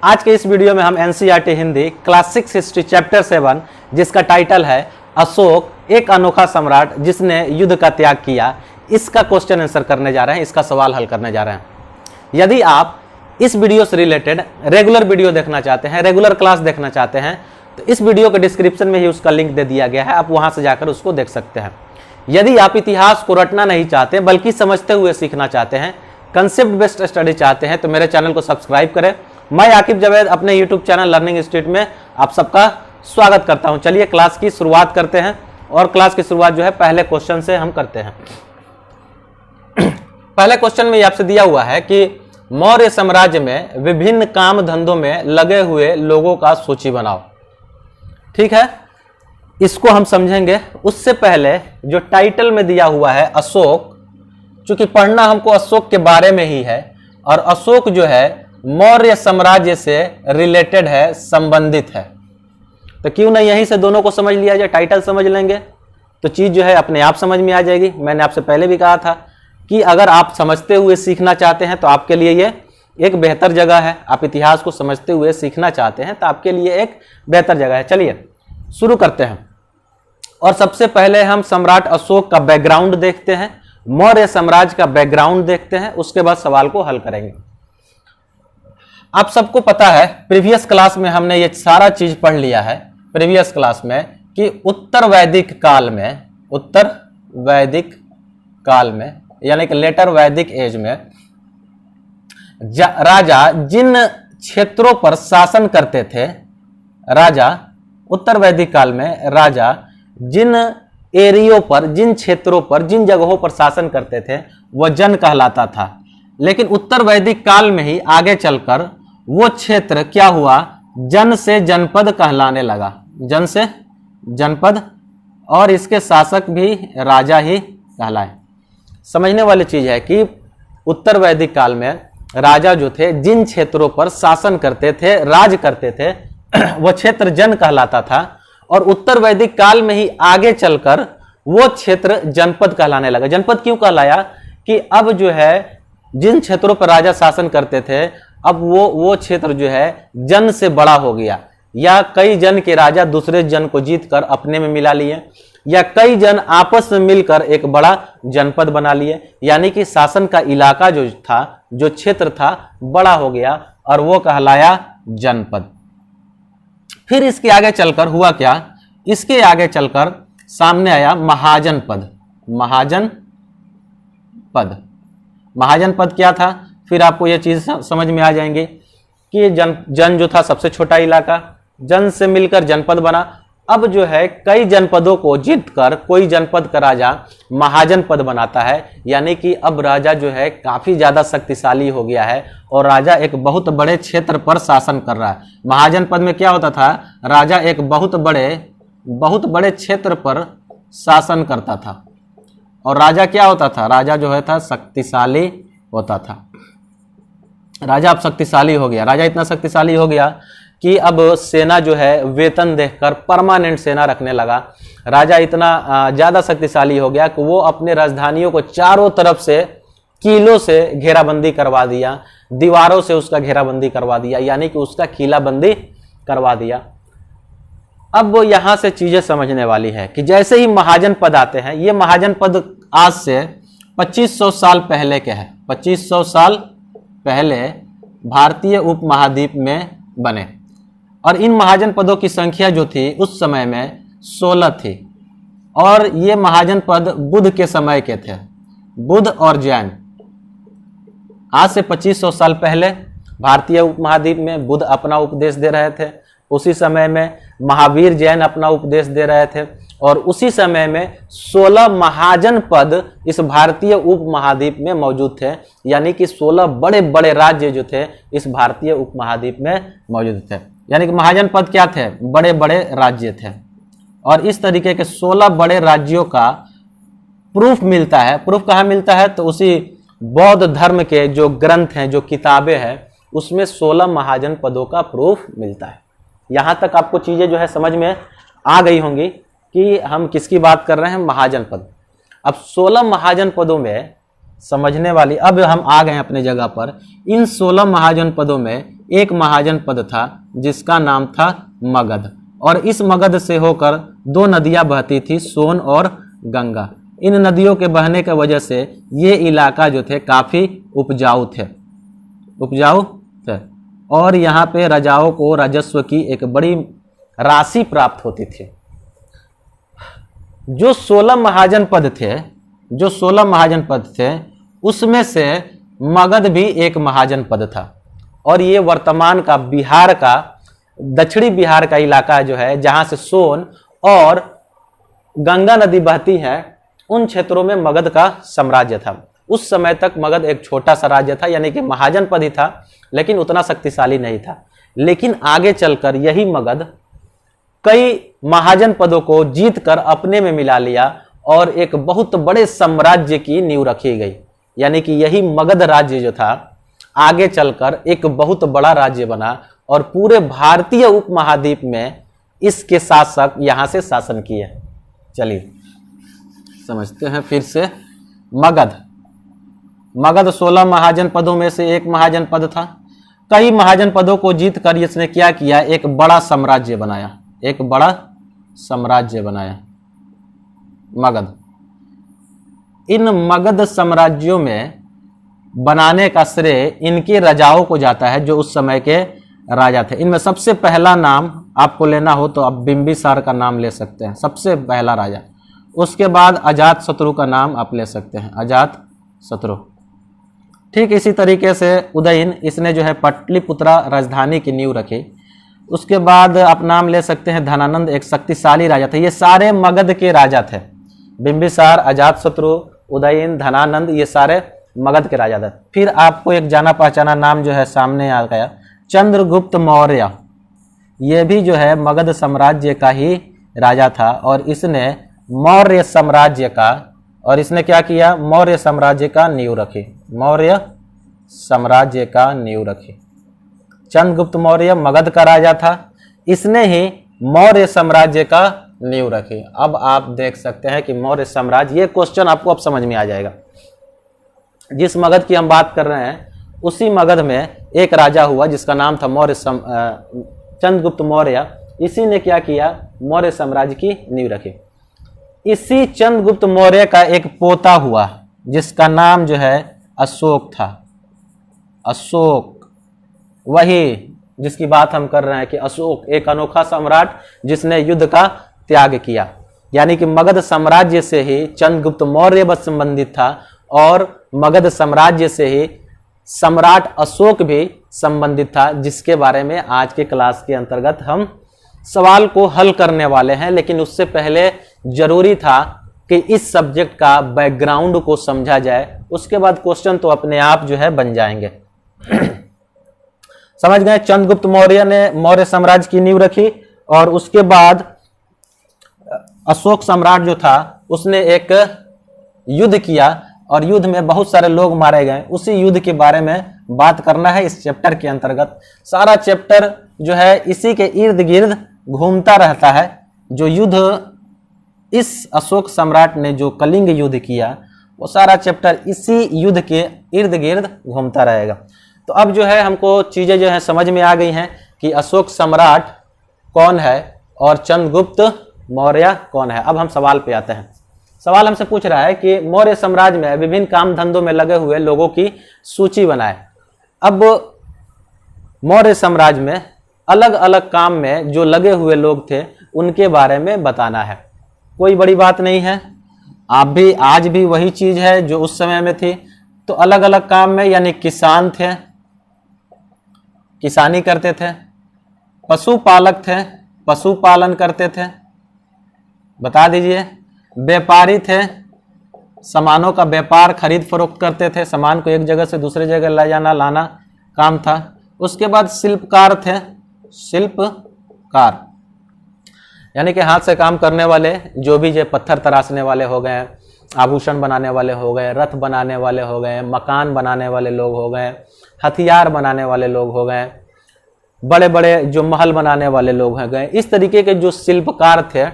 आज के इस वीडियो में हम NCERT Hindi class 6 history chapter 7 जिसका टाइटल है अशोक एक अनोखा सम्राट जिसने युद्ध का त्याग किया, इसका क्वेश्चन आंसर करने जा रहे हैं, इसका सवाल हल करने जा रहे हैं। यदि आप इस वीडियो से रिलेटेड रेगुलर वीडियो देखना चाहते हैं, रेगुलर क्लास देखना चाहते हैं, तो इस वीडियो के डिस्क्रिप्शन में ही उसका लिंक दे दिया गया है, आप वहां से जाकर उसको देख सकते हैं। यदि आप इतिहास को रटना नहीं चाहते बल्कि समझते हुए सीखना चाहते हैं, कंसेप्ट बेस्ड स्टडी चाहते हैं, तो मेरे चैनल को सब्सक्राइब करें। मैं आकिब जावेद अपने यूट्यूब चैनल लर्निंग इंस्टीट्यूट में आप सबका स्वागत करता हूं। चलिए क्लास की शुरुआत करते हैं और क्लास की शुरुआत जो है पहले क्वेश्चन से हम करते हैं। पहले क्वेश्चन में आपसे दिया हुआ है कि मौर्य साम्राज्य में विभिन्न काम धंधों में लगे हुए लोगों का सूची बनाओ। ठीक है, इसको हम समझेंगे। उससे पहले जो टाइटल में दिया हुआ है अशोक, चूंकि पढ़ना हमको अशोक के बारे में ही है और अशोक जो है मौर्य साम्राज्य से रिलेटेड है, संबंधित है, तो क्यों नहीं यहीं से दोनों को समझ लिया जाए। टाइटल समझ लेंगे तो चीज जो है अपने आप समझ में आ जाएगी। मैंने आपसे पहले भी कहा था कि अगर आप समझते हुए सीखना चाहते हैं तो आपके लिए ये एक बेहतर जगह है। आप इतिहास को समझते हुए सीखना चाहते हैं तो आपके लिए एक बेहतर जगह है। चलिए शुरू करते हैं और सबसे पहले हम सम्राट अशोक का बैकग्राउंड देखते हैं, मौर्य साम्राज्य का बैकग्राउंड देखते हैं, उसके बाद सवाल को हल करेंगे। आप सबको पता है प्रीवियस क्लास में हमने ये सारा चीज पढ़ लिया है प्रीवियस क्लास में कि उत्तर वैदिक काल में यानी कि लेटर वैदिक एज में राजा जिन क्षेत्रों पर शासन करते थे, राजा उत्तर वैदिक काल में राजा जिन एरियो पर, जिन क्षेत्रों पर, जिन जगहों पर शासन करते थे वह जन कहलाता था। लेकिन उत्तर वैदिक काल में ही आगे चलकर वो क्षेत्र क्या हुआ, जन से जनपद कहलाने लगा, जन से जनपद, और इसके शासक भी राजा ही कहलाए। समझने वाली चीज है कि उत्तर वैदिक काल में राजा जो थे जिन क्षेत्रों पर शासन करते थे, राज करते थे, वह क्षेत्र जन कहलाता था और उत्तर वैदिक काल में ही आगे चलकर वो क्षेत्र जनपद कहलाने लगा। जनपद क्यों कहलाया कि अब जो है जिन क्षेत्रों पर राजा शासन करते थे अब वो क्षेत्र जो है जन से बड़ा हो गया, या कई जन के राजा दूसरे जन को जीतकर अपने में मिला लिए, या कई जन आपस में मिलकर एक बड़ा जनपद बना लिए, यानी कि शासन का इलाका जो था, जो क्षेत्र था, बड़ा हो गया और वो कहलाया जनपद। फिर इसके आगे चलकर हुआ क्या, इसके आगे चलकर सामने आया महाजन पद। महाजन पद क्या था, फिर आपको यह चीज समझ में आ जाएंगे कि जन जो था सबसे छोटा इलाका, जन से मिलकर जनपद बना। अब जो है कई जनपदों को जीतकर कोई जनपद का राजा महाजन पद बनाता है, यानी कि अब राजा जो है काफी ज्यादा शक्तिशाली हो गया है और राजा एक बहुत बड़े क्षेत्र पर शासन कर रहा है। महाजन पद में क्या होता था, राजा एक बहुत बड़े क्षेत्र पर शासन करता था और राजा क्या होता था, राजा जो है था शक्तिशाली होता था। राजा अब शक्तिशाली हो गया, राजा इतना शक्तिशाली हो गया कि अब सेना जो है वेतन देखकर परमानेंट सेना रखने लगा। राजा इतना ज्यादा शक्तिशाली हो गया कि वो अपने राजधानियों को चारों तरफ से किलों से घेराबंदी करवा दिया, दीवारों से उसका घेराबंदी करवा दिया, यानी कि उसका किलाबंदी करवा दिया। अब यहां से चीजें समझने वाली है कि जैसे ही महाजन पद आते हैं, ये महाजन पद आज से 2500 साल पहले के हैं, 2500 साल पहले भारतीय उपमहाद्वीप में बने और इन महाजन पदों की संख्या जो थी उस समय में 16 थी और ये महाजन पद बुद्ध के समय के थे, बुद्ध और जैन। आज से 2500 साल पहले भारतीय उपमहाद्वीप में बुद्ध अपना उपदेश दे रहे थे, उसी समय में महावीर जैन अपना उपदेश दे रहे थे और उसी समय में 16 महाजन पद इस भारतीय उपमहाद्वीप में मौजूद थे, यानी कि 16 बड़े बड़े राज्य जो थे इस भारतीय उपमहाद्वीप में मौजूद थे। यानी कि महाजन पद क्या थे, बड़े बड़े राज्य थे और इस तरीके के 16 बड़े राज्यों का प्रूफ मिलता है। प्रूफ कहाँ मिलता है, तो उसी बौद्ध धर्म के जो ग्रंथ हैं, जो किताबें हैं, उसमें 16 महाजन पदों का प्रूफ मिलता है। यहां तक आपको चीजें जो है समझ में आ गई होंगी कि हम किसकी बात कर रहे हैं, महाजन पद। अब 16 महाजन पदों में समझने वाली, अब हम आ गए अपने जगह पर। इन 16 महाजन पदों में एक महाजन पद था जिसका नाम था मगध, और इस मगध से होकर दो नदियां बहती थी, सोन और गंगा। इन नदियों के बहने की वजह से ये इलाका जो थे काफी उपजाऊ थे, और यहाँ पे राजाओं को राजस्व की एक बड़ी राशि प्राप्त होती थी। जो 16 महाजन पद थे उसमें से मगध भी एक महाजन पद था, और ये वर्तमान का बिहार का, दक्षिणी बिहार का इलाका जो है जहां से सोन और गंगा नदी बहती है, उन क्षेत्रों में मगध का साम्राज्य था। उस समय तक मगध एक छोटा सा राज्य था, यानी कि महाजन पद ही था, लेकिन उतना शक्तिशाली नहीं था। लेकिन आगे चलकर यही मगध कई महाजन पदों को जीतकर अपने में मिला लिया और एक बहुत बड़े साम्राज्य की नींव रखी गई। यानी कि यही मगध राज्य जो था आगे चलकर एक बहुत बड़ा राज्य बना और पूरे भारतीय उपमहाद्वीप में इसके शासक यहां से शासन किए। चलिए समझते हैं फिर से। मगध 16 महाजन पदों में से एक महाजन पद था। कई महाजन पदों को जीत कर इसने क्या किया, एक बड़ा साम्राज्य बनाया, मगध। इन मगध साम्राज्यों में बनाने का श्रेय इनके राजाओं को जाता है जो उस समय के राजा थे। इनमें सबसे पहला नाम आपको लेना हो तो आप बिंबिसार का नाम ले सकते हैं, सबसे पहला राजा। उसके बाद अजातशत्रु का नाम आप ले सकते हैं, अजातशत्रु। ठीक इसी तरीके से उदयन, इसने जो है पटलिपुत्रा राजधानी की नींव रखी। उसके बाद आप नाम ले सकते हैं धनानंद, एक शक्तिशाली राजा थे। ये सारे मगध के राजा थे, बिंबिसार, अजातशत्रु, उदयन, धनानंद, ये सारे मगध के राजा थे। फिर आपको एक जाना पहचाना नाम जो है सामने आ गया, चंद्रगुप्त मौर्य। ये भी जो है मगध साम्राज्य का ही राजा था, और इसने मौर्य साम्राज्य का, और इसने क्या किया, मौर्य साम्राज्य का नींव रखी। चंद्रगुप्त मौर्य मगध का राजा था, इसने ही मौर्य साम्राज्य का नींव रखी। अब आप देख सकते हैं कि मौर्य साम्राज्य, ये क्वेश्चन आपको अब समझ में आ जाएगा। जिस मगध की हम बात कर रहे हैं उसी मगध में एक राजा हुआ जिसका नाम था चंद्रगुप्त मौर्य। इसी ने क्या किया, मौर्य साम्राज्य की नींव रखी। इसी चंद्रगुप्त मौर्य का एक पोता हुआ जिसका नाम जो है अशोक था। अशोक, वही जिसकी बात हम कर रहे हैं कि अशोक एक अनोखा सम्राट जिसने युद्ध का त्याग किया। यानी कि मगध साम्राज्य से ही चंद्रगुप्त मौर्य बस संबंधित था, और मगध साम्राज्य से ही सम्राट अशोक भी संबंधित था, जिसके बारे में आज के क्लास के अंतर्गत हम सवाल को हल करने वाले हैं। लेकिन उससे पहले जरूरी था कि इस सब्जेक्ट का बैकग्राउंड को समझा जाए, उसके बाद क्वेश्चन तो अपने आप जो है बन जाएंगे। समझ गए। चंद्रगुप्त मौर्य ने मौर्य साम्राज्य की नींव रखी, और उसके बाद अशोक सम्राट जो था उसने एक युद्ध किया, और युद्ध में बहुत सारे लोग मारे गए। उसी युद्ध के बारे में बात करना है इस चैप्टर के अंतर्गत। सारा चैप्टर जो है इसी के इर्द गिर्द घूमता रहता है। जो युद्ध इस अशोक सम्राट ने जो कलिंग युद्ध किया, वो सारा चैप्टर इसी युद्ध के इर्द गिर्द घूमता रहेगा। तो अब जो है हमको चीजें जो है समझ में आ गई हैं कि अशोक सम्राट कौन है और चंद्रगुप्त मौर्य कौन है। अब हम सवाल पे आते हैं। सवाल हमसे पूछ रहा है कि मौर्य साम्राज्य में विभिन्न काम धंधों में लगे हुए लोगों की सूची बनाए। अब मौर्य साम्राज्य में अलग अलग काम में जो लगे हुए लोग थे उनके बारे में बताना है। कोई बड़ी बात नहीं है, आप भी आज भी वही चीज है जो उस समय में थी। तो अलग अलग काम में, यानी किसान थे, किसानी करते थे, पशुपालक थे, पशुपालन करते थे, बता दीजिए, व्यापारी थे, सामानों का व्यापार खरीद फरोख्त करते थे, सामान को एक जगह से दूसरे जगह ले जाना लाना काम था। उसके बाद शिल्पकार थे, शिल्पकार यानी कि हाथ से काम करने वाले, जो भी जो पत्थर तराशने वाले हो गए, आभूषण बनाने वाले हो गए, रथ बनाने वाले हो गए, मकान बनाने वाले लोग हो गए, हथियार बनाने वाले लोग हो गए, बड़े बड़े जो महल बनाने वाले लोग हो गए। इस तरीके के जो शिल्पकार थे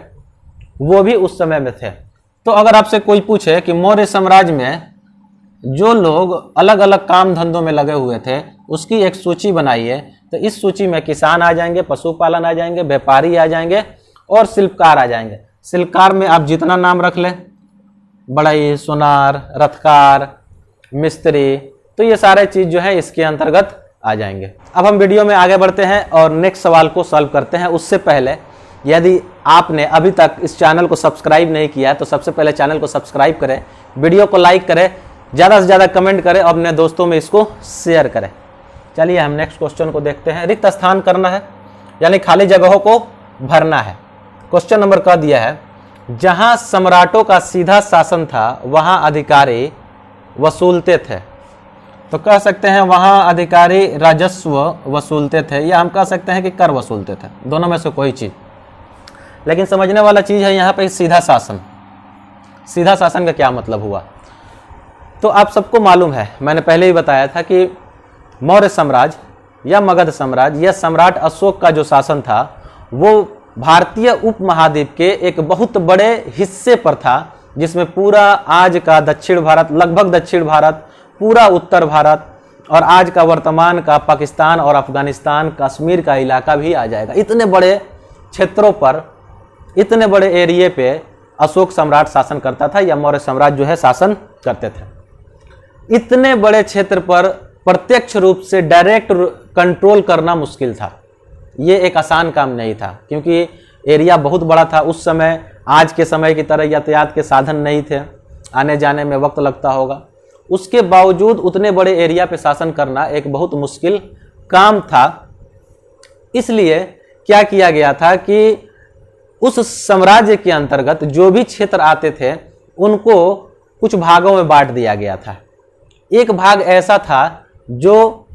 वो भी उस समय में थे। तो अगर आपसे कोई पूछे कि मौर्य साम्राज्य में जो लोग अलग अलग काम धंधों में लगे हुए थे उसकी एक सूची बनाई है। तो इस सूची में किसान आ जाएंगे, पशुपालन आ जाएंगे, व्यापारी आ जाएंगे और शिल्पकार आ जाएंगे। शिल्पकार में आप जितना नाम रख लें, बढ़ई, सुनार, रथकार, मिस्त्री, तो ये सारे चीज़ जो है इसके अंतर्गत आ जाएंगे। अब हम वीडियो में आगे बढ़ते हैं और नेक्स्ट सवाल को सॉल्व करते हैं। उससे पहले यदि आपने अभी तक इस चैनल को सब्सक्राइब नहीं किया है तो सबसे पहले चैनल को सब्सक्राइब करें, वीडियो को लाइक करें, ज़्यादा से ज़्यादा कमेंट करें और अपने दोस्तों में इसको शेयर करें। चलिए हम नेक्स्ट क्वेश्चन को देखते हैं। रिक्त स्थान करना है यानी खाली जगहों को भरना है। क्वेश्चन नंबर कह दिया है, जहां सम्राटों का सीधा शासन था वहां अधिकारी वसूलते थे। तो कह सकते हैं वहां अधिकारी राजस्व वसूलते थे, या हम कह सकते हैं कि कर वसूलते थे, दोनों में से कोई चीज। लेकिन समझने वाला चीज है यहाँ पे सीधा शासन। सीधा शासन का क्या मतलब हुआ? तो आप सबको मालूम है, मैंने पहले ही बताया था कि मौर्य साम्राज्य या मगध साम्राज्य या सम्राट अशोक का जो शासन था वो भारतीय उपमहाद्वीप के एक बहुत बड़े हिस्से पर था, जिसमें पूरा आज का दक्षिण भारत, लगभग दक्षिण भारत, पूरा उत्तर भारत और आज का वर्तमान का पाकिस्तान और अफगानिस्तान, कश्मीर का इलाका भी आ जाएगा। इतने बड़े क्षेत्रों पर, इतने बड़े एरिए पे अशोक सम्राट शासन करता था या मौर्य साम्राज्य जो है शासन करते थे। इतने बड़े क्षेत्र पर प्रत्यक्ष रूप से डायरेक्ट कंट्रोल करना मुश्किल था। ये एक आसान काम नहीं था क्योंकि एरिया बहुत बड़ा था। उस समय आज के समय की तरह यातायात के साधन नहीं थे, आने जाने में वक्त लगता होगा। उसके बावजूद उतने बड़े एरिया पे शासन करना एक बहुत मुश्किल काम था। इसलिए क्या किया गया था कि उस साम्राज्य के अंतर्गत जो भी क्षेत्र आते थे उनको कुछ भागों में बांट दिया गया था। एक भाग ऐसा था जो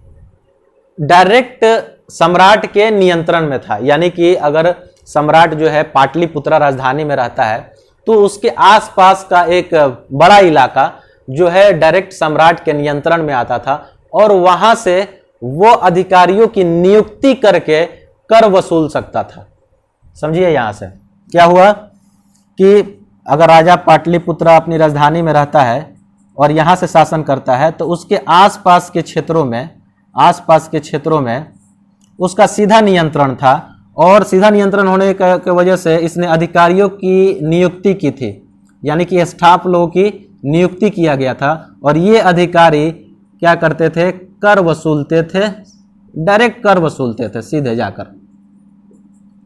डायरेक्ट सम्राट के नियंत्रण में था, यानी कि अगर सम्राट जो है पाटलिपुत्रा राजधानी में रहता है तो उसके आसपास का एक बड़ा इलाका जो है डायरेक्ट सम्राट के नियंत्रण में आता था और वहां से वो अधिकारियों की नियुक्ति करके कर वसूल सकता था। समझिए यहां से क्या हुआ कि अगर राजा पाटलिपुत्रा अपनी राजधानी में रहता है और यहाँ से शासन करता है तो उसके आसपास के क्षेत्रों में उसका सीधा नियंत्रण था और सीधा नियंत्रण होने की वजह से इसने अधिकारियों की नियुक्ति की थी, यानी कि स्टाफ लोगों की नियुक्ति किया गया था और ये अधिकारी क्या करते थे? कर वसूलते थे, डायरेक्ट कर वसूलते थे सीधे जाकर।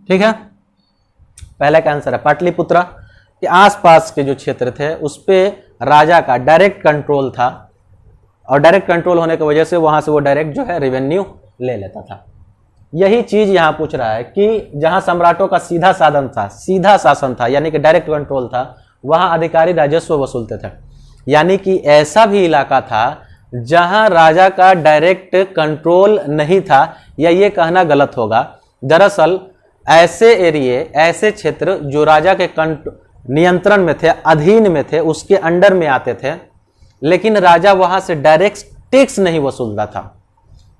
ठीक है, पहले का आंसर है पाटलिपुत्रा के आसपास के जो क्षेत्र थे उस पे राजा का डायरेक्ट कंट्रोल था और डायरेक्ट कंट्रोल होने की वजह से वहां से वो डायरेक्ट जो है रेवेन्यू ले लेता था। यही चीज यहां पूछ रहा है कि जहां सम्राटों का सीधा साधन था, सीधा शासन था, यानी कि डायरेक्ट कंट्रोल था, वहां अधिकारी राजस्व वसूलते थे। यानी कि ऐसा भी इलाका था जहां राजा का डायरेक्ट कंट्रोल नहीं था, या ये कहना गलत होगा। दरअसल ऐसे एरिए, ऐसे क्षेत्र जो राजा के नियंत्रण में थे, अधीन में थे, उसके अंडर में आते थे, लेकिन राजा वहां से डायरेक्ट टैक्स नहीं वसूलता था,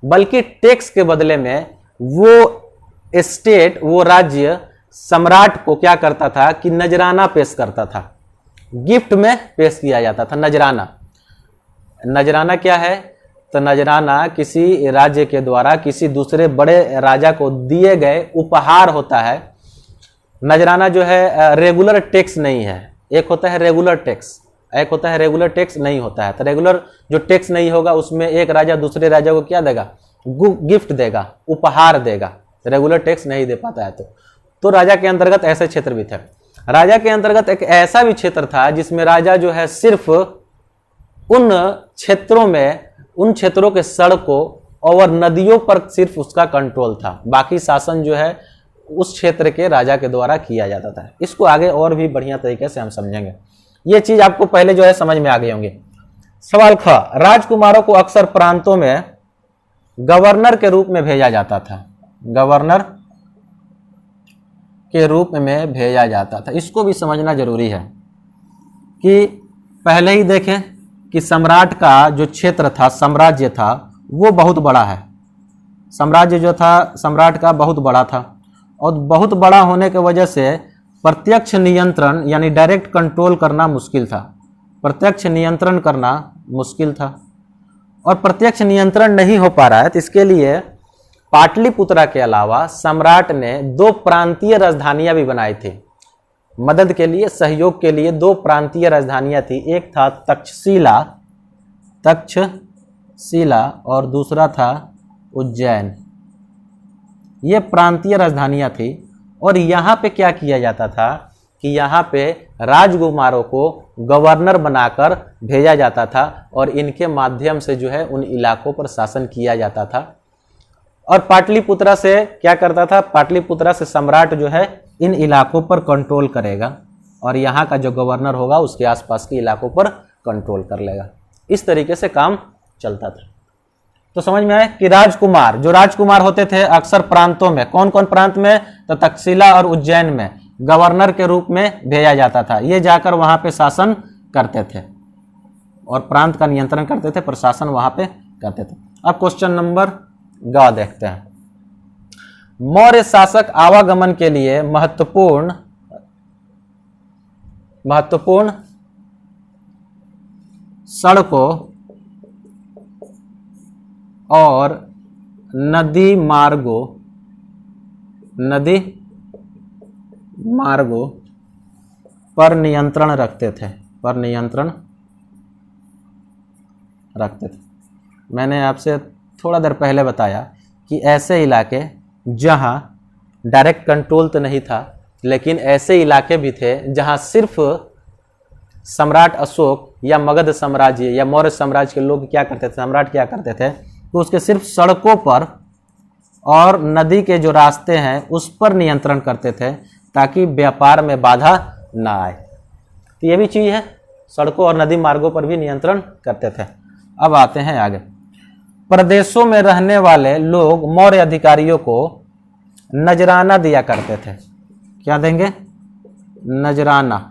बल्कि टैक्स के बदले में वो स्टेट, वो राज्य सम्राट को क्या करता था कि नजराना पेश करता था, गिफ्ट में पेश किया जाता था। नजराना, नजराना क्या है? तो नजराना किसी राज्य के द्वारा किसी दूसरे बड़े राजा को दिए गए उपहार होता है। नजराना जो है रेगुलर टैक्स नहीं है, एक होता है रेगुलर टैक्स, एक होता है रेगुलर टैक्स नहीं होता है। तो रेगुलर जो टैक्स नहीं होगा उसमें एक राजा दूसरे राजा को क्या देगा? गिफ्ट देगा, उपहार देगा। रेगुलर टैक्स नहीं दे पाता है तो राजा के अंतर्गत ऐसे क्षेत्र भी थे। राजा के अंतर्गत एक ऐसा भी क्षेत्र था जिसमें राजा जो है सिर्फ उन क्षेत्रों में, उन क्षेत्रों के सड़कों और नदियों पर सिर्फ उसका कंट्रोल था, बाकी शासन जो है उस क्षेत्र के राजा के द्वारा किया जाता था। इसको आगे और भी बढ़िया तरीके से हम समझेंगे। ये चीज आपको पहले जो है समझ में आ गई होंगी। सवाल ख, राजकुमारों को अक्सर प्रांतों में गवर्नर के रूप में भेजा जाता था, गवर्नर के रूप में भेजा जाता था। इसको भी समझना जरूरी है कि पहले ही देखें कि सम्राट का जो क्षेत्र था, साम्राज्य था, वो बहुत बड़ा है। साम्राज्य जो था सम्राट का बहुत बड़ा था और बहुत बड़ा होने की वजह से प्रत्यक्ष नियंत्रण यानी डायरेक्ट कंट्रोल करना मुश्किल था। प्रत्यक्ष नियंत्रण करना मुश्किल था और प्रत्यक्ष नियंत्रण नहीं हो पा रहा है, तो इसके लिए पाटलिपुत्रा के अलावा सम्राट ने 2 प्रांतीय राजधानियां भी बनाई थी। मदद के लिए, सहयोग के लिए 2 प्रांतीय राजधानियां थी। एक था तक्षशिला और दूसरा था उज्जैन। ये प्रांतीय राजधानियां थी और यहाँ पे क्या किया जाता था कि यहाँ पे राजकुमारों को गवर्नर बनाकर भेजा जाता था और इनके माध्यम से जो है उन इलाकों पर शासन किया जाता था। और पाटलिपुत्रा से क्या करता था, पाटलिपुत्रा से सम्राट जो है इन इलाकों पर कंट्रोल करेगा और यहाँ का जो गवर्नर होगा उसके आसपास के इलाकों पर कंट्रोल कर लेगा। इस तरीके से काम चलता था। तो समझ में आया कि राजकुमार, जो राजकुमार होते थे अक्सर प्रांतों में, कौन कौन प्रांत में, तो तक्षशिला और उज्जैन में गवर्नर के रूप में भेजा जाता था। ये जाकर वहां पे शासन करते थे और प्रांत का नियंत्रण करते थे, प्रशासन वहां पे करते थे। अब क्वेश्चन नंबर ग देखते हैं। मौर्य शासक आवागमन के लिए महत्वपूर्ण सड़कों और नदी मार्गों पर नियंत्रण रखते थे। मैंने आपसे थोड़ा देर पहले बताया कि ऐसे इलाके जहां डायरेक्ट कंट्रोल तो नहीं था, लेकिन ऐसे इलाके भी थे जहां सिर्फ सम्राट अशोक या मगध साम्राज्य या मौर्य साम्राज्य के लोग क्या करते थे, सम्राट क्या करते थे, तो उसके सिर्फ सड़कों पर और नदी के जो रास्ते हैं उस पर नियंत्रण करते थे ताकि व्यापार में बाधा ना आए। तो ये भी चीज़ है, सड़कों और नदी मार्गों पर भी नियंत्रण करते थे। अब आते हैं आगे। प्रदेशों में रहने वाले लोग मौर्य अधिकारियों को नजराना दिया करते थे। क्या देंगे? नजराना।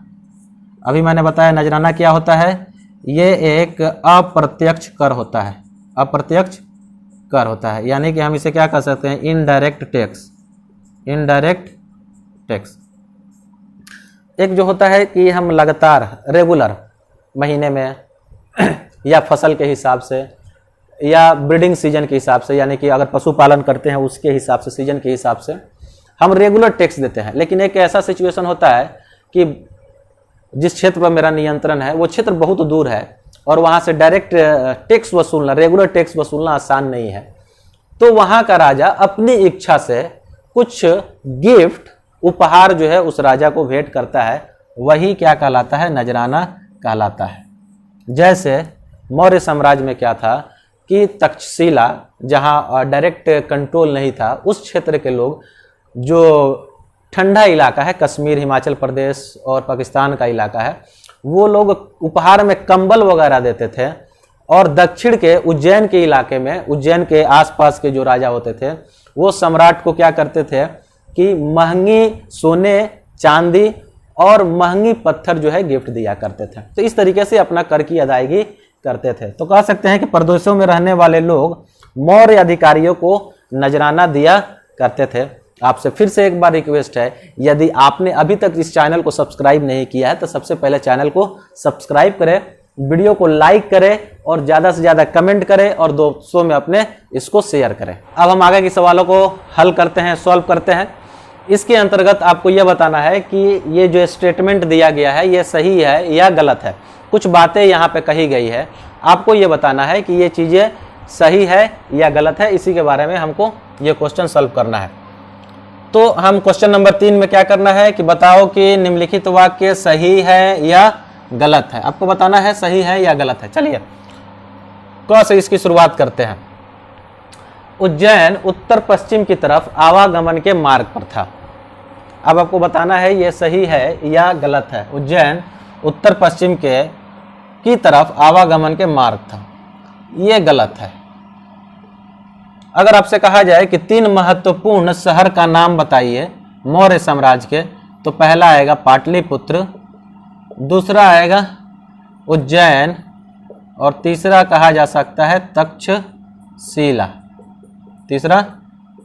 अभी मैंने बताया नजराना क्या होता है, ये एक अप्रत्यक्ष कर होता है। अप्रत्यक्ष कर होता है, यानी कि हम इसे क्या कर सकते हैं, इनडायरेक्ट टैक्स। एक जो होता है कि हम लगातार रेगुलर महीने में या फसल के हिसाब से या ब्रीडिंग सीजन के हिसाब से, यानी कि अगर पशुपालन करते हैं उसके हिसाब से, सीजन के हिसाब से हम रेगुलर टैक्स देते हैं। लेकिन एक ऐसा सिचुएशन होता है कि जिस क्षेत्र पर मेरा नियंत्रण है वो क्षेत्र बहुत दूर है और वहाँ से डायरेक्ट टैक्स वसूलना, रेगुलर टैक्स वसूलना आसान नहीं है। तो वहाँ का राजा अपनी इच्छा से कुछ गिफ्ट, उपहार जो है उस राजा को भेंट करता है, वही क्या कहलाता है, नजराना कहलाता है। जैसे मौर्य साम्राज्य में क्या था कि तक्षशिला, जहाँ डायरेक्ट कंट्रोल नहीं था, उस क्षेत्र के लोग, जो ठंडा इलाका है, कश्मीर, हिमाचल प्रदेश और पाकिस्तान का इलाका है, वो लोग उपहार में कंबल वगैरह देते थे। और दक्षिण के उज्जैन के इलाके में, उज्जैन के आसपास के जो राजा होते थे वो सम्राट को क्या करते थे कि महंगी सोने, चांदी और महंगी पत्थर जो है गिफ्ट दिया करते थे। तो इस तरीके से अपना कर की अदायगी करते थे। तो कह सकते हैं कि प्रदेशों में रहने वाले लोग मौर्य अधिकारियों को नजराना दिया करते थे। आपसे फिर से एक बार रिक्वेस्ट है, यदि आपने अभी तक इस चैनल को सब्सक्राइब नहीं किया है तो सबसे पहले चैनल को सब्सक्राइब करें, वीडियो को लाइक करें और ज़्यादा से ज़्यादा कमेंट करें और दोस्तों में अपने इसको शेयर करें। अब हम आगे के सवालों को हल करते हैं, सॉल्व करते हैं। इसके अंतर्गत आपको यह बताना है कि ये जो स्टेटमेंट दिया गया है ये सही है या गलत है। कुछ बातें यहाँ पे कही गई है, आपको ये बताना है कि ये चीज़ें सही है या गलत है। इसी के बारे में हमको ये क्वेश्चन सॉल्व करना है। तो हम क्वेश्चन नंबर 3 में क्या करना है कि बताओ कि निम्नलिखित वाक्य सही है या गलत है। आपको बताना है सही है या गलत है। चलिए क से इसकी शुरुआत करते हैं। उज्जैन उत्तर पश्चिम की तरफ आवागमन के मार्ग पर था। अब आपको बताना है ये सही है या गलत है। उज्जैन उत्तर पश्चिम की तरफ आवागमन के मार्ग था, ये गलत है। अगर आपसे कहा जाए कि 3 महत्वपूर्ण शहर का नाम बताइए मौर्य साम्राज्य के, तो पहला आएगा पाटलिपुत्र, दूसरा आएगा उज्जैन और तीसरा कहा जा सकता है तक्षशिला। तीसरा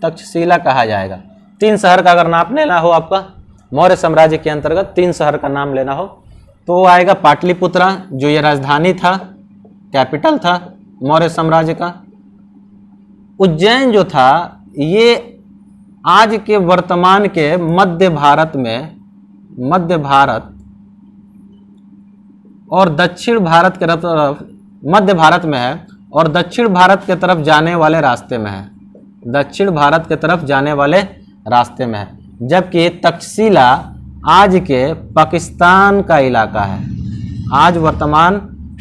तक्षशिला कहा जाएगा। 3 शहर का अगर नाम लेना हो, आपका मौर्य साम्राज्य के अंतर्गत 3 शहर का नाम लेना हो, तो वो आएगा पाटलिपुत्रा, जो ये राजधानी था कैपिटल था मौर्य साम्राज्य का। उज्जैन जो था ये आज के वर्तमान के मध्य भारत और दक्षिण भारत के तरफ, मध्य भारत में है और दक्षिण भारत के तरफ जाने वाले रास्ते में है, दक्षिण भारत के तरफ जाने वाले रास्ते में है। जबकि तक्षशिला आज के पाकिस्तान का इलाका है, आज वर्तमान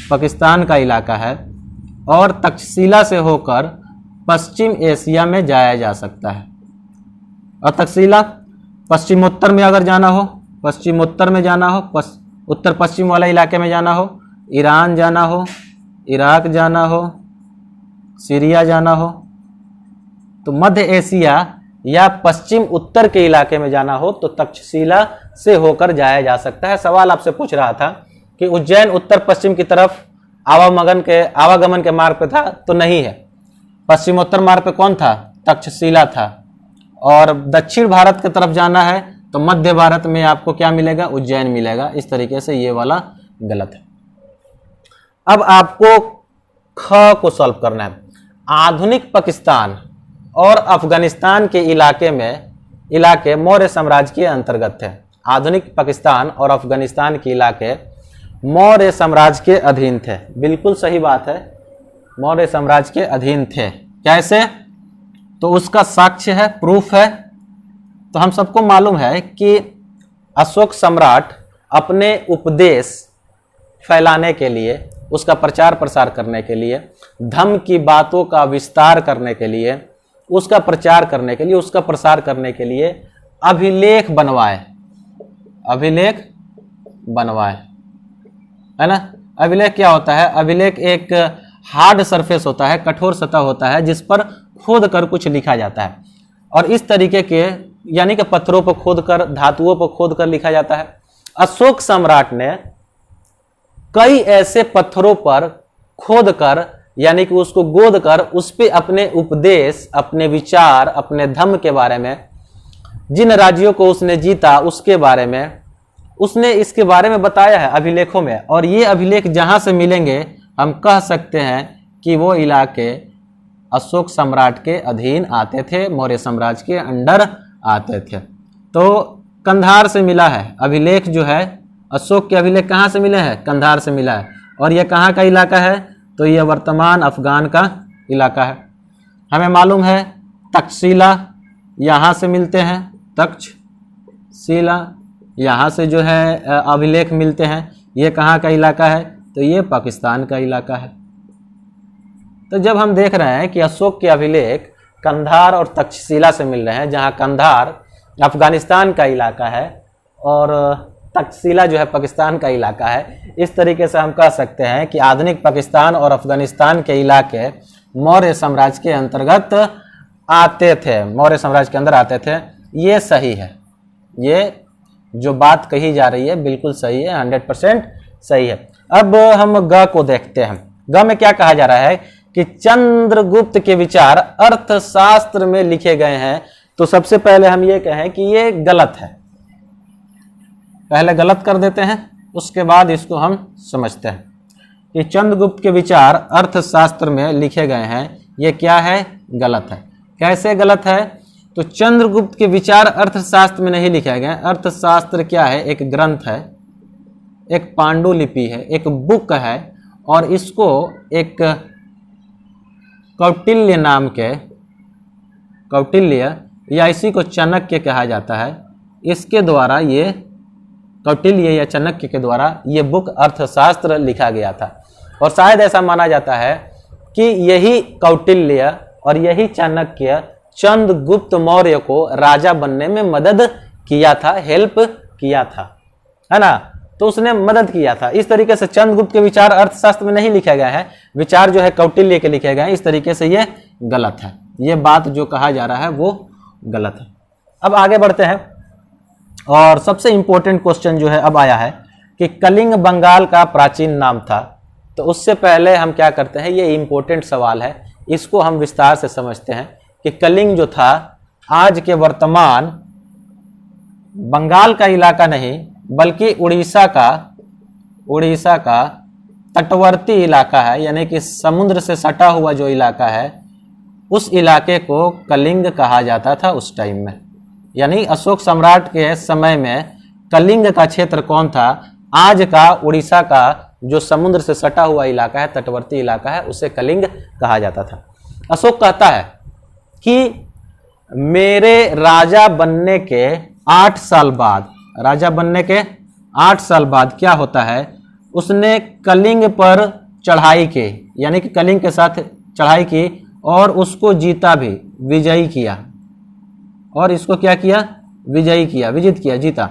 पाकिस्तान का इलाका है और तक्षशिला से होकर पश्चिम एशिया में जाया जा सकता है। और तक्षशिला पश्चिमोत्तर में अगर जाना हो, पश्चिमोत्तर में जाना हो, उत्तर पश्चिम वाला इलाके में जाना हो, ईरान जाना हो, इराक जाना हो, सीरिया जाना हो, तो मध्य एशिया या पश्चिम उत्तर के इलाके में जाना हो तो तक्षशिला से होकर जाया जा सकता है। सवाल आपसे पूछ रहा था कि उज्जैन उत्तर पश्चिम की तरफ आवागमन के मार्ग पे था, तो नहीं है। पश्चिमोत्तर मार्ग पे कौन था? तक्षशिला था। और दक्षिण भारत की तरफ जाना है तो मध्य भारत में आपको क्या मिलेगा? उज्जैन मिलेगा। इस तरीके से ये वाला गलत है। अब आपको ख को सॉल्व करना है। आधुनिक पाकिस्तान और अफगानिस्तान के इलाके मौर्य साम्राज्य के अंतर्गत थे। आधुनिक पाकिस्तान और अफगानिस्तान के इलाके मौर्य साम्राज्य के अधीन थे। बिल्कुल सही बात है, मौर्य साम्राज्य के अधीन थे। कैसे? तो उसका साक्ष्य है, प्रूफ है। तो हम सबको मालूम है कि अशोक सम्राट अपने उपदेश फैलाने के लिए, उसका प्रचार प्रसार करने के लिए, धम्म की बातों का विस्तार करने के लिए, उसका प्रचार करने के लिए, उसका प्रसार करने के लिए अभिलेख बनवाए, है ना। अभिलेख क्या होता है? अभिलेख एक हार्ड सरफेस होता है, कठोर सतह होता है जिस पर खोद कर कुछ लिखा जाता है। और इस तरीके के यानी कि पत्थरों पर खोद कर, धातुओं पर खोद कर लिखा जाता है। अशोक सम्राट ने कई ऐसे पत्थरों पर खोद कर यानी कि उसको गोद कर उस पे अपने उपदेश, अपने विचार, अपने धम्म के बारे में, जिन राज्यों को उसने जीता उसके बारे में उसने इसके बारे में बताया है अभिलेखों में। और ये अभिलेख जहां से मिलेंगे हम कह सकते हैं कि वो इलाके अशोक सम्राट के अधीन आते थे, मौर्य साम्राज्य के अंडर आते थे। तो कंधार से मिला है अभिलेख जो है, अशोक के अभिलेख कहाँ से मिले हैं? कंधार से मिला है। और यह कहाँ का इलाका है? तो यह वर्तमान अफगान का इलाका है। हमें मालूम है तक्षशिला यहाँ से मिलते हैं, तक्षशिला यहाँ से जो है अभिलेख मिलते हैं। ये कहाँ का इलाका है? तो ये पाकिस्तान का इलाका है। तो जब हम देख रहे हैं कि अशोक के अभिलेख कंधार और तक्षशिला से मिल रहे हैं, जहाँ कंधार अफगानिस्तान का इलाका है और तक्षशिला जो है पाकिस्तान का इलाका है, इस तरीके से हम कह सकते हैं कि आधुनिक पाकिस्तान और अफगानिस्तान के इलाके मौर्य साम्राज्य के अंतर्गत आते थे, मौर्य साम्राज्य के अंदर आते थे। ये सही है, ये जो बात कही जा रही है बिल्कुल सही है, 100% सही है। अब हम ग को देखते हैं। ग में क्या कहा जा रहा है कि चंद्रगुप्त के विचार अर्थशास्त्र में लिखे गए हैं। तो सबसे पहले हम ये कहें कि ये गलत है, पहले गलत कर देते हैं, उसके बाद इसको हम समझते हैं कि चंद्रगुप्त के विचार अर्थशास्त्र में लिखे गए हैं। ये क्या है? गलत है। कैसे गलत है? तो चंद्रगुप्त के विचार अर्थशास्त्र में नहीं लिखे गए। अर्थशास्त्र क्या है? एक ग्रंथ है, एक पांडुलिपि है, एक बुक है और इसको एक कौटिल्य नाम के, कौटिल्य या इसी को चाणक्य कहा जाता है, इसके द्वारा ये कौटिल्य या चाणक्य के द्वारा ये बुक अर्थशास्त्र लिखा गया था। और शायद ऐसा माना जाता है कि यही कौटिल्य और यही चाणक्य चंद्रगुप्त मौर्य को राजा बनने में मदद किया था, हेल्प किया था, है ना। तो उसने मदद किया था। इस तरीके से चंद्रगुप्त के विचार अर्थशास्त्र में नहीं लिखे गए हैं, विचार जो है कौटिल्य के लिखे गए हैं। इस तरीके से ये गलत है, ये बात जो कहा जा रहा है वो गलत है। अब आगे बढ़ते हैं और सबसे इंपॉर्टेंट क्वेश्चन जो है अब आया है कि कलिंग बंगाल का प्राचीन नाम था। तो उससे पहले हम क्या करते हैं, ये इंपॉर्टेंट सवाल है, इसको हम विस्तार से समझते हैं कि कलिंग जो था आज के वर्तमान बंगाल का इलाका नहीं बल्कि उड़ीसा का तटवर्ती इलाका है, यानी कि समुद्र से सटा हुआ जो इलाका है, उस इलाके को कलिंग कहा जाता था उस टाइम में। यानी अशोक सम्राट के समय में कलिंग का क्षेत्र कौन था? आज का उड़ीसा का जो समुद्र से सटा हुआ इलाका है, तटवर्ती इलाका है, उसे कलिंग कहा जाता था। अशोक कहता है कि मेरे राजा बनने के 8 साल बाद, राजा बनने के 8 साल बाद क्या होता है, उसने कलिंग पर चढ़ाई की, यानी कि कलिंग के साथ चढ़ाई की और उसको जीता भी, विजयी किया। और इसको क्या किया? विजयी किया, विजित किया, जीता।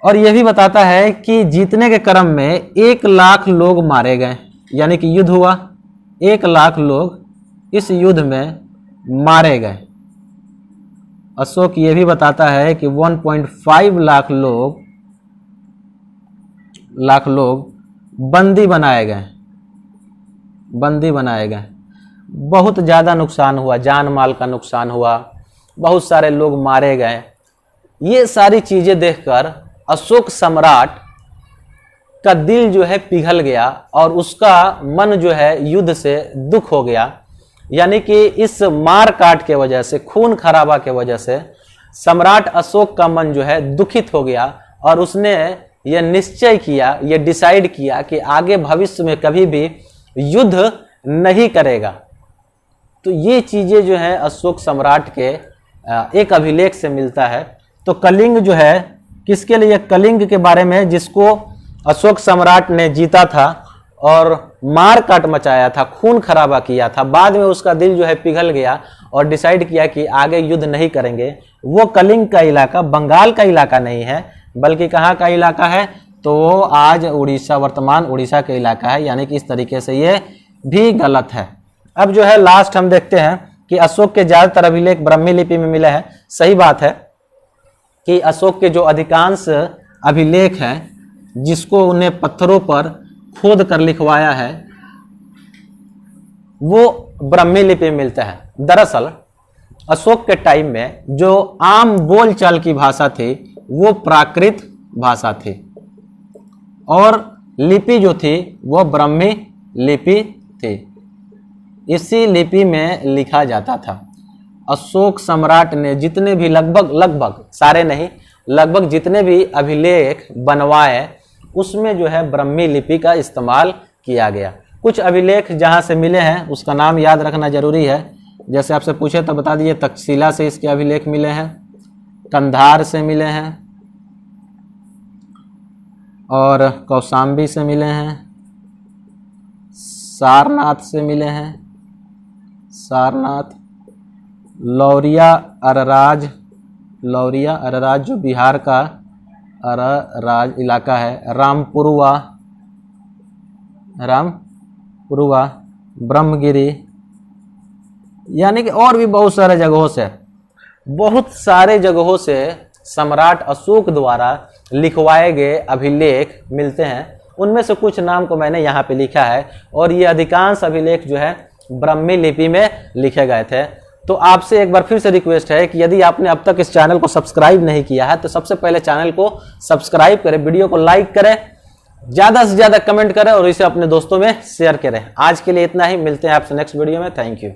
और यह भी बताता है कि जीतने के क्रम में 1 लाख लोग मारे गए, यानी कि युद्ध हुआ, 1 लाख लोग इस युद्ध में मारे गए। अशोक ये भी बताता है कि 1.5 लाख लोग बंदी बनाए गए, बंदी बनाए गए। बहुत ज़्यादा नुकसान हुआ, जान माल का नुकसान हुआ, बहुत सारे लोग मारे गए। ये सारी चीज़ें देखकर अशोक सम्राट का दिल जो है पिघल गया और उसका मन जो है युद्ध से दुख हो गया। यानी कि इस मार काट के वजह से, खून खराबा के वजह से सम्राट अशोक का मन जो है दुखित हो गया और उसने यह निश्चय किया, यह डिसाइड किया कि आगे भविष्य में कभी भी युद्ध नहीं करेगा। तो ये चीज़ें जो है अशोक सम्राट के एक अभिलेख से मिलता है। तो कलिंग जो है किसके लिए? कलिंग के बारे में, जिसको अशोक सम्राट ने जीता था और मार काट मचाया था, खून खराबा किया था। बाद में उसका दिल जो है पिघल गया और डिसाइड किया कि आगे युद्ध नहीं करेंगे। वो कलिंग का इलाका बंगाल का इलाका नहीं है, बल्कि कहाँ का इलाका है? तो वो आज उड़ीसा, वर्तमान उड़ीसा का इलाका है। यानी कि इस तरीके से ये भी गलत है। अब जो है लास्ट हम देखते हैं कि अशोक के ज़्यादातर अभिलेख ब्राह्मी लिपि में मिले हैं। सही बात है कि अशोक के जो अधिकांश अभिलेख हैं, जिसको उन्हें पत्थरों पर खोद कर लिखवाया है, वो ब्राह्मी लिपि में मिलते हैं। दरअसल अशोक के टाइम में जो आम बोलचाल की भाषा थी वो प्राकृत भाषा थी और लिपि जो थी वो ब्राह्मी लिपि थी। इसी लिपि में लिखा जाता था। अशोक सम्राट ने जितने भी लगभग सारे नहीं, लगभग जितने भी अभिलेख बनवाए, उसमें जो है ब्राह्मी लिपि का इस्तेमाल किया गया। कुछ अभिलेख जहाँ से मिले हैं उसका नाम याद रखना जरूरी है। जैसे आपसे पूछे तो बता दिए, तक्षशिला से इसके अभिलेख मिले हैं, कंधार से मिले हैं और कौशाम्बी से मिले हैं, सारनाथ से मिले हैं, सारनाथ, लौरिया अरराज जो बिहार का अरराज इलाका है, रामपुरवा, ब्रह्मगिरी, यानी कि और भी बहुत सारे जगहों से सम्राट अशोक द्वारा लिखवाए गए अभिलेख मिलते हैं। उनमें से कुछ नाम को मैंने यहाँ पे लिखा है और ये अधिकांश अभिलेख जो है ब्राह्मी लिपि में लिखे गए थे। तो आपसे एक बार फिर से रिक्वेस्ट है कि यदि आपने अब तक इस चैनल को सब्सक्राइब नहीं किया है तो सबसे पहले चैनल को सब्सक्राइब करें, वीडियो को लाइक करें, ज़्यादा से ज़्यादा कमेंट करें और इसे अपने दोस्तों में शेयर करें। आज के लिए इतना ही, मिलते हैं आपसे नेक्स्ट वीडियो में। Thank you.